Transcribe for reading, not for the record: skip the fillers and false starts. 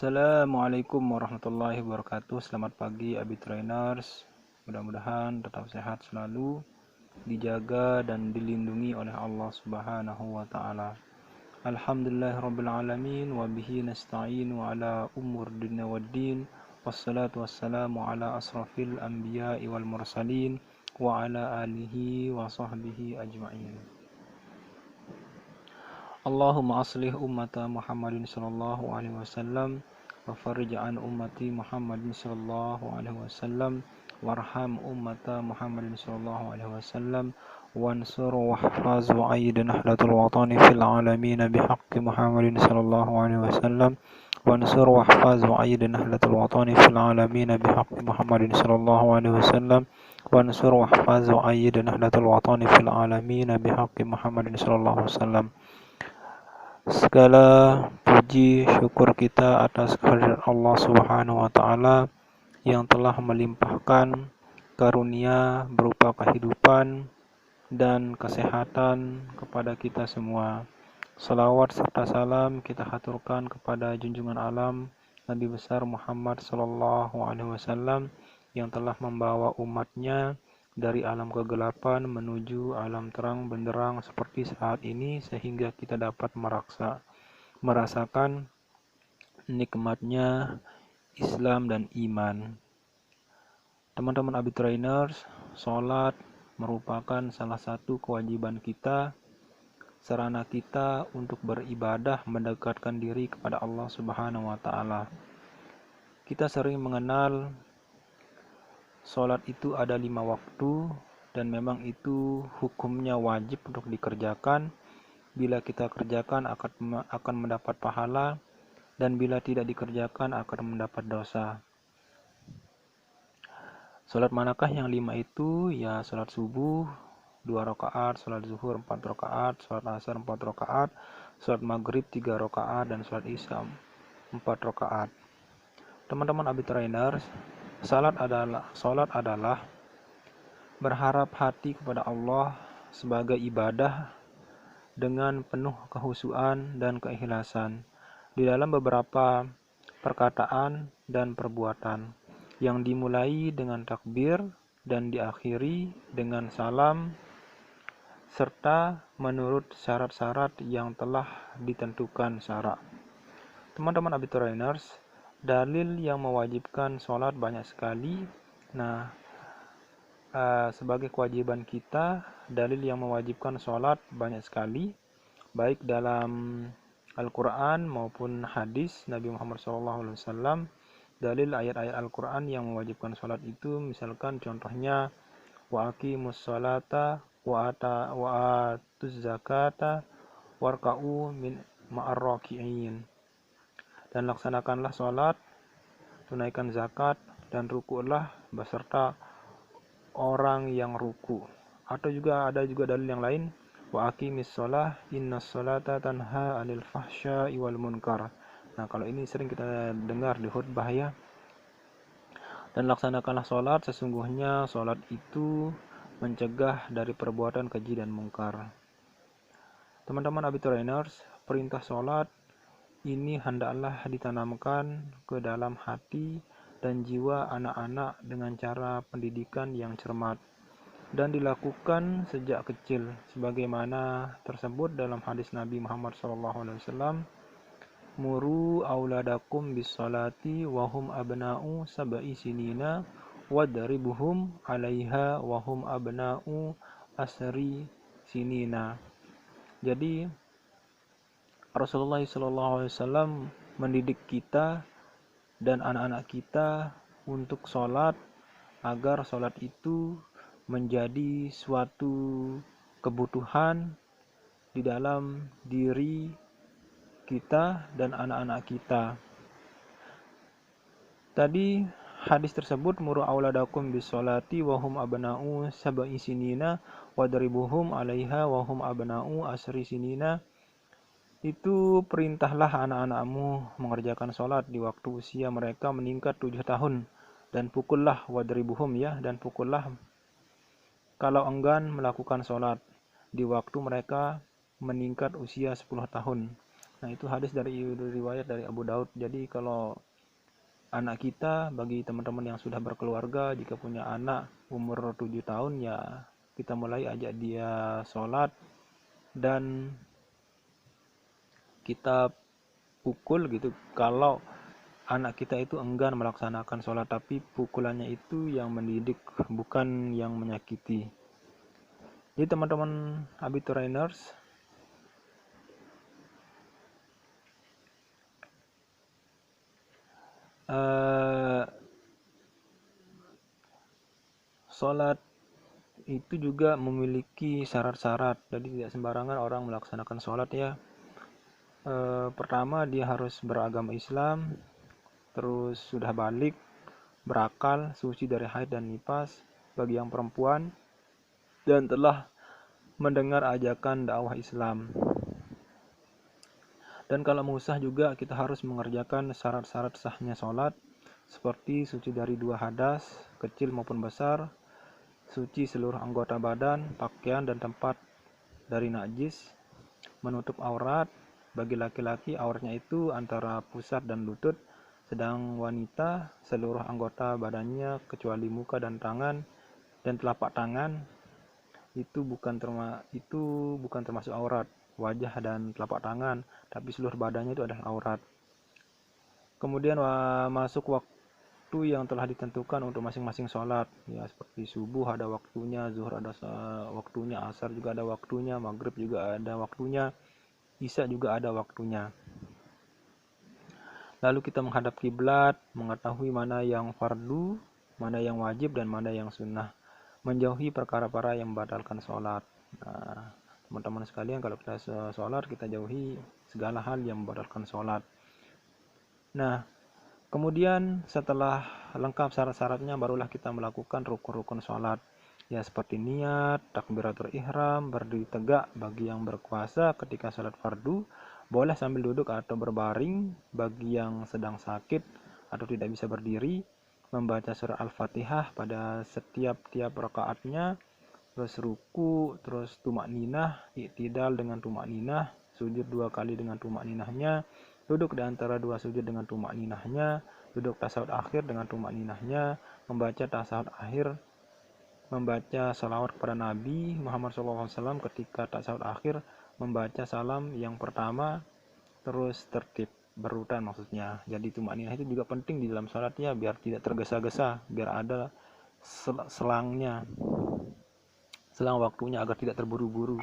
Assalamualaikum warahmatullahi wabarakatuh. Selamat pagi Abi Trainers. Mudah-mudahan tetap sehat selalu, dijaga dan dilindungi oleh Allah Subhanahu wa taala. Alhamdulillahirabbil alamin wa bihi nasta'in wa ala umur dunya waddin. Wassalatu wassalamu ala asrafil anbiya'i wal mursalin wa ala alihi wa sahbihi ajma'in. Allahumma aslih ummata Muhammadin sallallahu alaihi wasallam wa farij an ummati Muhammadin sallallahu alaihi wasallam warham ummata Muhammadin sallallahu alaihi wasallam wansur wahfaz wa ayyid nahlatul watani fil alamin bihaqqi Muhammadin sallallahu alaihi wasallam wansur wahfaz wa ayyid nahlatul watani fil alamin bihaqqi Muhammadin sallallahu alaihi wasallam wansur wahfaz wa ayyid nahlatul watani fil alamin bihaqqi Muhammadin sallallahu alaihi wasallam. Segala puji syukur kita atas kehadirat Allah Subhanahu wa taala yang telah melimpahkan karunia berupa kehidupan dan kesehatan kepada kita semua. Salawat serta salam kita haturkan kepada junjungan alam Nabi besar Muhammad sallallahu alaihi wasallam yang telah membawa umatnya dari alam kegelapan menuju alam terang benderang seperti saat ini, sehingga kita dapat merasakan nikmatnya Islam dan iman. Teman-teman Abi Trainers, sholat merupakan salah satu kewajiban kita, sarana kita untuk beribadah mendekatkan diri kepada Allah Subhanahu wa taala. Kita sering mengenal sholat itu ada 5 waktu dan memang itu hukumnya wajib untuk dikerjakan. Bila kita kerjakan akan mendapat pahala, dan bila tidak dikerjakan akan mendapat dosa. Sholat manakah yang 5 itu? Ya, sholat subuh 2 rakaat, sholat zuhur 4 rakaat, sholat asar 4 rakaat, sholat maghrib 3 rakaat, dan sholat isya 4 rakaat. Teman-teman Abi Trainers, Salat adalah berharap hati kepada Allah sebagai ibadah dengan penuh kehusuan dan keikhlasan di dalam beberapa perkataan dan perbuatan yang dimulai dengan takbir dan diakhiri dengan salam serta menurut syarat-syarat yang telah ditentukan syara. Teman-teman Abi Trainers, dalil yang mewajibkan sholat banyak sekali. Nah, sebagai kewajiban kita, dalil yang mewajibkan sholat banyak sekali, baik dalam Al-Quran maupun hadis Nabi Muhammad SAW. Dalil ayat-ayat Al-Quran yang mewajibkan sholat itu, misalkan contohnya wa aqimus sholata wa atuz zakata warka'u min ma'ar raki'in. Dan laksanakanlah sholat, tunaikan zakat, dan ruku'lah beserta orang yang ruku. Atau ada juga dalil yang lain, wa aqimis sholah innas sholata tanha 'anil fahsya'i wal munkar. Nah, kalau ini sering kita dengar di khutbah ya. Dan laksanakanlah sholat, sesungguhnya sholat itu mencegah dari perbuatan keji dan mungkar. Teman-teman Abi Trainers, perintah sholat ini hendaklah ditanamkan ke dalam hati dan jiwa anak-anak dengan cara pendidikan yang cermat dan dilakukan sejak kecil sebagaimana tersebut dalam hadis Nabi Muhammad SAW, muru auladakum bis salati wahum abna'u sab'i sinina wadribuhum 'alaiha wahum abna'u asri sinina. Jadi Rasulullah SAW mendidik kita dan anak-anak kita untuk sholat, agar sholat itu menjadi suatu kebutuhan di dalam diri kita dan anak-anak kita. Tadi hadis tersebut, muru auladakum bis sholati wahum abna'u sab'i sinina wadribuhum 'alaiha wahum abna'u asri sinina. Itu perintahlah anak-anakmu mengerjakan sholat di waktu usia mereka meningkat 7 tahun, dan pukullah wadribuhum ya, dan pukullah kalau enggan melakukan sholat di waktu mereka meningkat usia 10 tahun. Nah, itu hadis dari riwayat dari Abu Daud. Jadi kalau anak kita, bagi teman-teman yang sudah berkeluarga, jika punya anak umur 7 tahun, ya kita mulai ajak dia sholat, dan kita pukul gitu kalau anak kita itu enggan melaksanakan sholat, tapi pukulannya itu yang mendidik, bukan yang menyakiti. Jadi teman-teman Habit Trainers, sholat itu juga memiliki syarat-syarat, jadi tidak sembarangan orang melaksanakan sholat ya. Pertama, dia harus beragama Islam, terus sudah balik, berakal, suci dari haid dan nifas bagi yang perempuan, dan telah mendengar ajakan dakwah Islam. Dan kalau mau sah juga kita harus mengerjakan syarat-syarat sahnya sholat, seperti suci dari 2 hadas, kecil maupun besar, suci seluruh anggota badan, pakaian dan tempat dari najis, menutup aurat. Bagi laki-laki auratnya itu antara pusat dan lutut, sedang wanita seluruh anggota badannya kecuali muka dan tangan dan telapak tangan itu bukan termasuk aurat. Wajah dan telapak tangan, tapi seluruh badannya itu adalah aurat. Kemudian masuk waktu yang telah ditentukan untuk masing-masing sholat, ya seperti subuh ada waktunya, zuhur ada waktunya, asar juga ada waktunya, maghrib juga ada waktunya, isya juga ada waktunya. Lalu kita menghadap kiblat, mengetahui mana yang fardu, mana yang wajib, dan mana yang sunnah. Menjauhi perkara-perkara yang membatalkan sholat. Nah, teman-teman sekalian, kalau kita sholat, kita jauhi segala hal yang membatalkan sholat. Nah, kemudian setelah lengkap syarat-syaratnya, barulah kita melakukan rukun-rukun sholat. Ya seperti niat, takbiratul ihram, berdiri tegak bagi yang berpuasa ketika sholat fardu, boleh sambil duduk atau berbaring bagi yang sedang sakit atau tidak bisa berdiri, membaca surah Al-Fatihah pada setiap rakaatnya, terus ruku, terus tumak ninah, iktidal dengan tumak ninah, sujud 2 kali dengan tumak ninahnya, duduk di antara 2 sujud dengan tumak ninahnya, duduk tasawuf akhir dengan tumak ninahnya, membaca tasawuf akhir, membaca salawat kepada Nabi Muhammad SAW ketika tasawuf akhir, membaca salam yang pertama, terus tertib berurutan maksudnya. Jadi tumakninah itu juga penting di dalam salat ya, biar tidak tergesa-gesa, biar ada selang waktunya agar tidak terburu-buru.